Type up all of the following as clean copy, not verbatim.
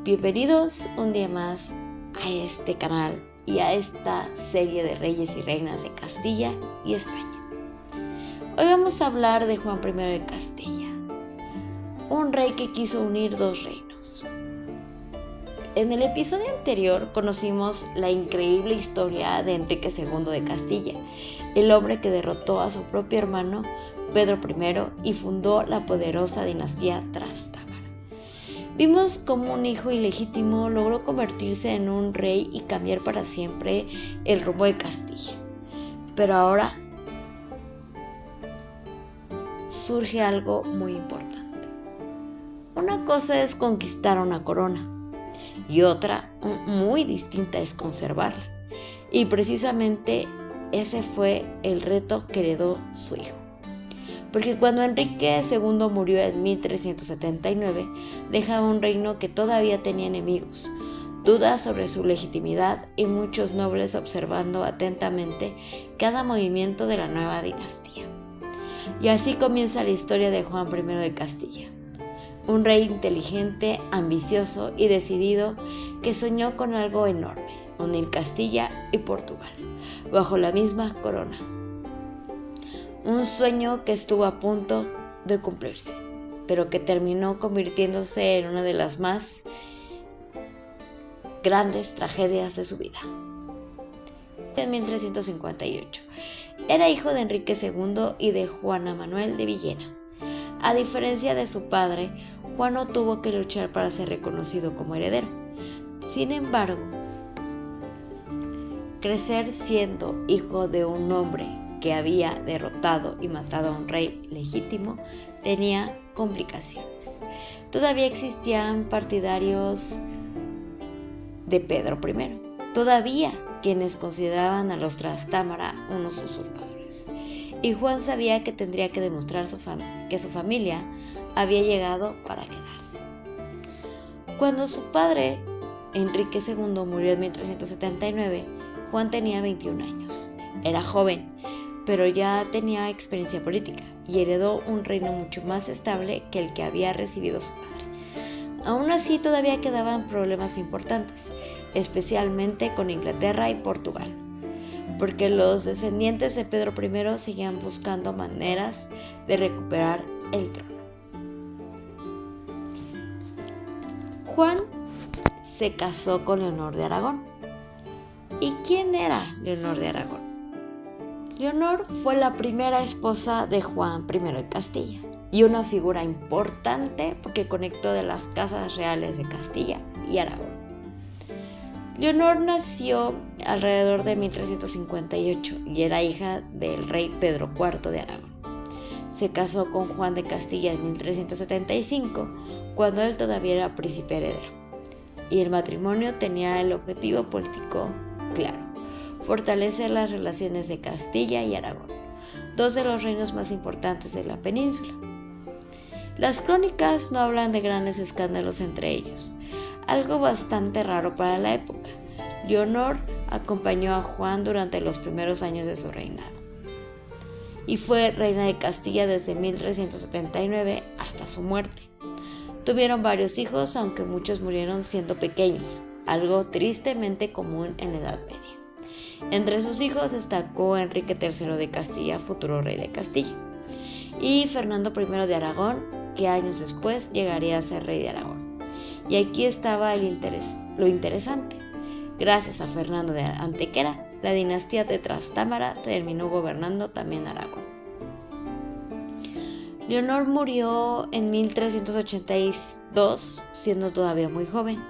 Bienvenidos un día más a este canal y a esta serie de reyes y reinas de Castilla y España. Hoy vamos a hablar de Juan I de Castilla, un rey que quiso unir dos reinos. En el episodio anterior conocimos la increíble historia de Enrique II de Castilla, el hombre que derrotó a su propio hermano Pedro I y fundó la poderosa dinastía Trastámara. Vimos cómo un hijo ilegítimo logró convertirse en un rey y cambiar para siempre el rumbo de Castilla. Pero ahora surge algo muy importante. Una cosa es conquistar una corona y otra, muy distinta, es conservarla. Y precisamente ese fue el reto que heredó su hijo. Porque cuando Enrique II murió en 1379, dejaba un reino que todavía tenía enemigos, dudas sobre su legitimidad y muchos nobles observando atentamente cada movimiento de la nueva dinastía. Y así comienza la historia de Juan I de Castilla. Un rey inteligente, ambicioso y decidido que soñó con algo enorme: unir Castilla y Portugal bajo la misma corona. Un sueño que estuvo a punto de cumplirse, pero que terminó convirtiéndose en una de las más grandes tragedias de su vida. En 1358, era hijo de Enrique II y de Juana Manuel de Villena. A diferencia de su padre, Juan no tuvo que luchar para ser reconocido como heredero. Sin embargo, crecer siendo hijo de un hombre que había derrotado y matado a un rey legítimo tenía complicaciones. Todavía existían partidarios de Pedro I, todavía quienes consideraban a los Trastámara unos usurpadores. Y Juan sabía que tendría que demostrar que su familia había llegado para quedarse. Cuando su padre, Enrique II, murió en 1379, Juan tenía 21 años. Era joven, pero ya tenía experiencia política y heredó un reino mucho más estable que el que había recibido su padre. Aún así, todavía quedaban problemas importantes, especialmente con Inglaterra y Portugal, porque los descendientes de Pedro I seguían buscando maneras de recuperar el trono. Juan se casó con Leonor de Aragón. ¿Y quién era Leonor de Aragón? Leonor fue la primera esposa de Juan I de Castilla y una figura importante porque conectó de las casas reales de Castilla y Aragón. Leonor nació alrededor de 1358 y era hija del rey Pedro IV de Aragón. Se casó con Juan de Castilla en 1375, cuando él todavía era príncipe heredero, y el matrimonio tenía el objetivo político claro: fortalecer las relaciones de Castilla y Aragón, dos de los reinos más importantes de la península. Las crónicas no hablan de grandes escándalos entre ellos, algo bastante raro para la época. Leonor acompañó a Juan durante los primeros años de su reinado y fue reina de Castilla desde 1379 hasta su muerte. Tuvieron varios hijos, aunque muchos murieron siendo pequeños, algo tristemente común en la Edad Media. Entre sus hijos destacó Enrique III de Castilla, futuro rey de Castilla, y Fernando I de Aragón, que años después llegaría a ser rey de Aragón. Y aquí estaba lo interesante. Gracias a Fernando de Antequera, la dinastía de Trastámara terminó gobernando también Aragón. Leonor murió en 1382, siendo todavía muy joven.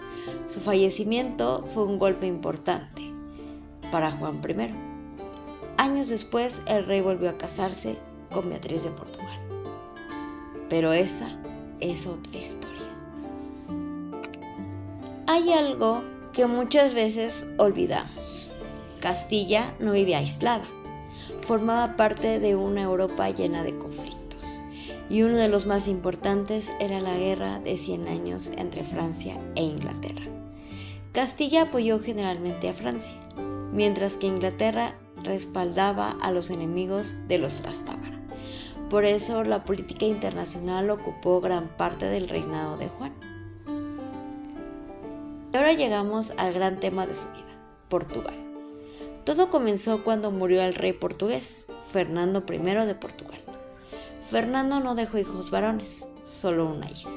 Su fallecimiento fue un golpe importante para Juan I. Años después, el rey volvió a casarse con Beatriz de Portugal. Pero esa es otra historia. Hay algo que muchas veces olvidamos. Castilla no vivía aislada. Formaba parte de una Europa llena de conflictos. Y uno de los más importantes era la guerra de 100 años entre Francia e Inglaterra. Castilla apoyó generalmente a Francia, mientras que Inglaterra respaldaba a los enemigos de los Trastámara. Por eso la política internacional ocupó gran parte del reinado de Juan. Y ahora llegamos al gran tema de su vida, Portugal. Todo comenzó cuando murió el rey portugués, Fernando I de Portugal. Fernando no dejó hijos varones, solo una hija.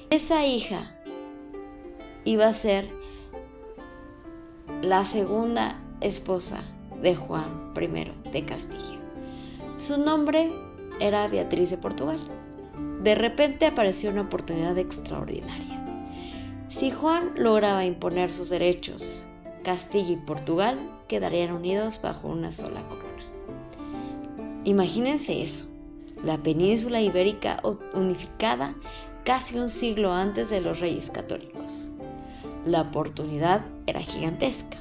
Esa hija iba a ser la segunda esposa de Juan I de Castilla. Su nombre era Beatriz de Portugal. De repente apareció una oportunidad extraordinaria. Si Juan lograba imponer sus derechos, Castilla y Portugal quedarían unidos bajo una sola corona. Imagínense eso, la península ibérica unificada casi un siglo antes de los Reyes Católicos. La oportunidad era gigantesca.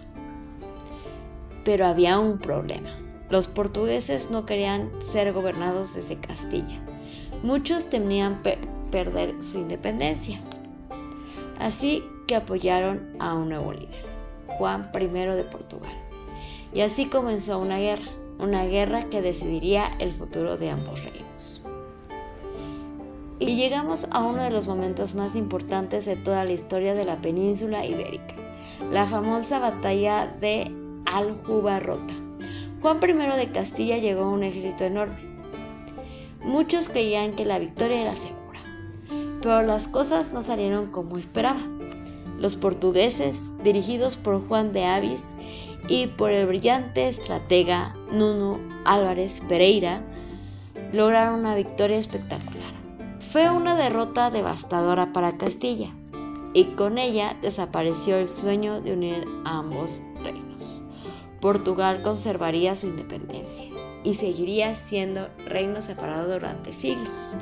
Pero había un problema. Los portugueses no querían ser gobernados desde Castilla. Muchos temían perder su independencia. Así que apoyaron a un nuevo líder, Juan I de Portugal. Y así comenzó una guerra que decidiría el futuro de ambos reinos. Y llegamos a uno de los momentos más importantes de toda la historia de la península ibérica, la famosa batalla de Aljubarrota. Juan I de Castilla llegó a un ejército enorme. Muchos creían que la victoria era segura, pero las cosas no salieron como esperaba. Los portugueses, dirigidos por Juan de Avis y por el brillante estratega Nuno Álvares Pereira, lograron una victoria espectacular. Fue una derrota devastadora para Castilla, y con ella desapareció el sueño de unir a ambos reinos. Portugal conservaría su independencia y seguiría siendo reino separado durante siglos.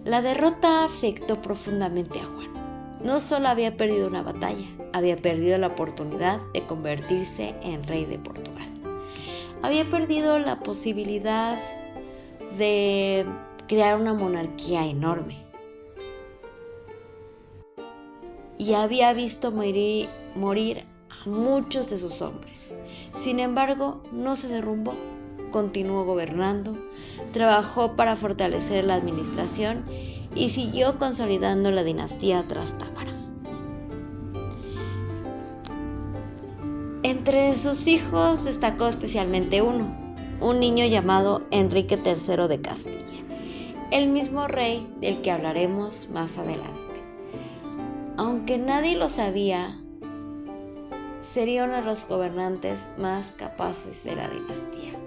La derrota afectó profundamente a Juan. No solo había perdido una batalla, había perdido la oportunidad de convertirse en rey de Portugal. Había perdido la posibilidad de crear una monarquía enorme. Y había visto morir a muchos de sus hombres. Sin embargo, no se derrumbó. Continuó gobernando, trabajó para fortalecer la administración y siguió consolidando la dinastía Trastámara. Entre sus hijos destacó especialmente un niño llamado Enrique III de Castilla, el mismo rey del que hablaremos más adelante. Aunque nadie lo sabía, sería uno de los gobernantes más capaces de la dinastía.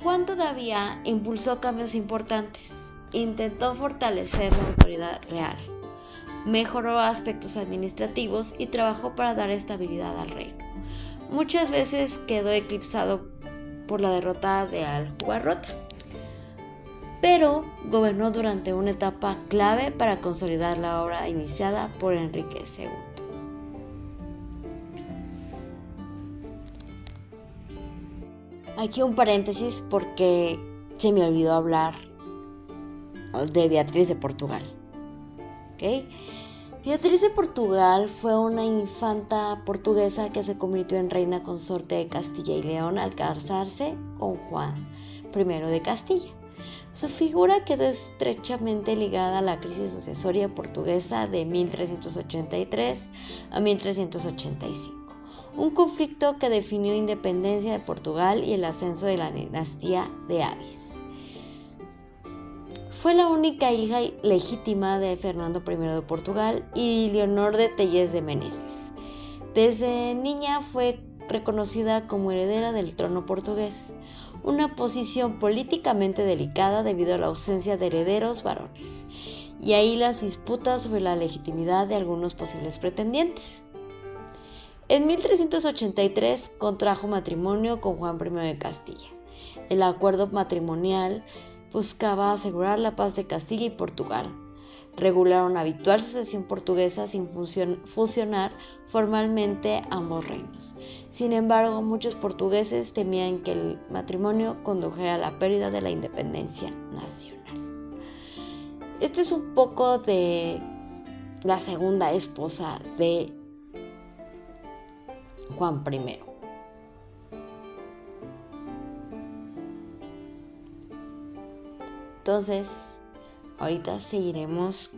Juan todavía impulsó cambios importantes, intentó fortalecer la autoridad real, mejoró aspectos administrativos y trabajó para dar estabilidad al reino. Muchas veces quedó eclipsado por la derrota de Aljubarrota, pero gobernó durante una etapa clave para consolidar la obra iniciada por Enrique II. Aquí un paréntesis porque se me olvidó hablar de Beatriz de Portugal. ¿Okay? Beatriz de Portugal fue una infanta portuguesa que se convirtió en reina consorte de Castilla y León al casarse con Juan I de Castilla. Su figura quedó estrechamente ligada a la crisis sucesoria portuguesa de 1383 a 1385. Un conflicto que definió independencia de Portugal y el ascenso de la dinastía de Avis. Fue la única hija legítima de Fernando I de Portugal y Leonor de Tellez de Meneses. Desde niña fue reconocida como heredera del trono portugués, una posición políticamente delicada debido a la ausencia de herederos varones, y ahí las disputas sobre la legitimidad de algunos posibles pretendientes. En 1383 contrajo matrimonio con Juan I de Castilla. El acuerdo matrimonial buscaba asegurar la paz de Castilla y Portugal, regular una habitual sucesión portuguesa sin fusionar formalmente ambos reinos. Sin embargo, muchos portugueses temían que el matrimonio condujera a la pérdida de la independencia nacional. Este es un poco de la segunda esposa de Juan I. Entonces, ahorita seguiremos.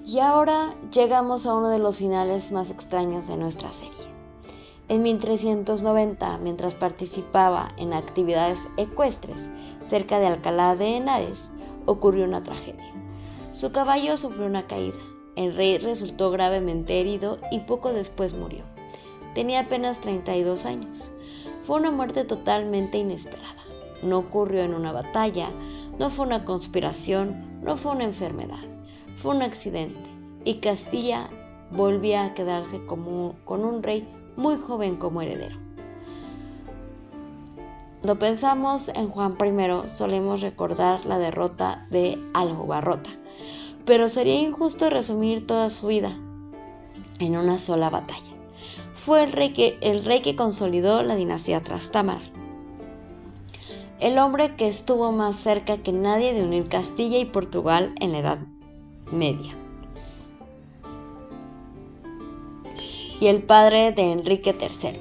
Y ahora llegamos a uno de los finales más extraños de nuestra serie. En 1390, mientras participaba en actividades ecuestres cerca de Alcalá de Henares, ocurrió una tragedia. Su caballo sufrió una caída. El rey resultó gravemente herido y poco después murió. Tenía apenas 32 años. Fue una muerte totalmente inesperada. No ocurrió en una batalla, no fue una conspiración, no fue una enfermedad. Fue un accidente y Castilla volvía a quedarse con un rey muy joven como heredero. Cuando pensamos en Juan I, solemos recordar la derrota de Aljubarrota, pero sería injusto resumir toda su vida en una sola batalla. Fue el rey que consolidó la dinastía Trastámara, el hombre que estuvo más cerca que nadie de unir Castilla y Portugal en la Edad Media, y el padre de Enrique III.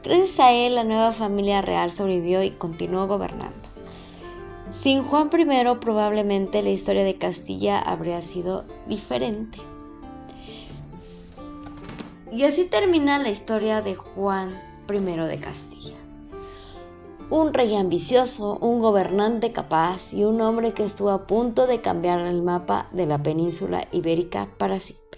Gracias a él, la nueva familia real sobrevivió y continuó gobernando. Sin Juan I, probablemente la historia de Castilla habría sido diferente. Y así termina la historia de Juan I de Castilla. Un rey ambicioso, un gobernante capaz y un hombre que estuvo a punto de cambiar el mapa de la península ibérica para siempre.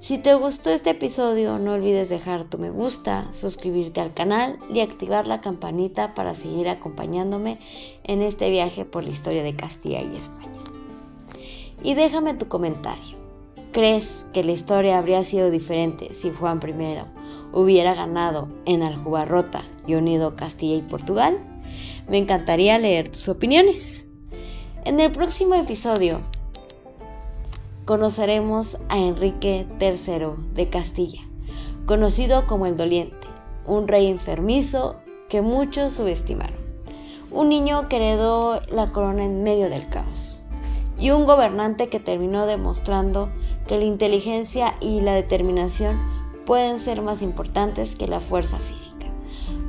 Si te gustó este episodio, no olvides dejar tu me gusta, suscribirte al canal y activar la campanita para seguir acompañándome en este viaje por la historia de Castilla y España. Y déjame tu comentario. ¿Crees que la historia habría sido diferente si Juan I hubiera ganado en Aljubarrota y unido Castilla y Portugal? Me encantaría leer tus opiniones. En el próximo episodio conoceremos a Enrique III de Castilla, conocido como el Doliente, un rey enfermizo que muchos subestimaron, un niño que heredó la corona en medio del caos, y un gobernante que terminó demostrando que la inteligencia y la determinación pueden ser más importantes que la fuerza física.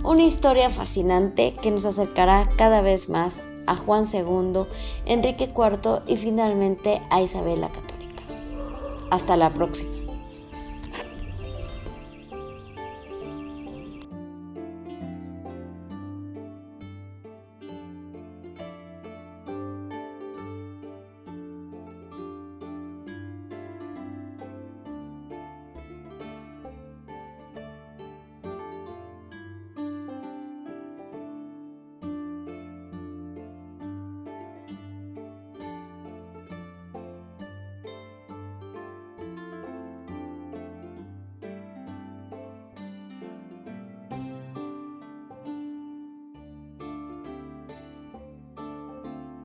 Una historia fascinante que nos acercará cada vez más a Juan II, Enrique IV y finalmente a Isabel la Católica. Hasta la próxima.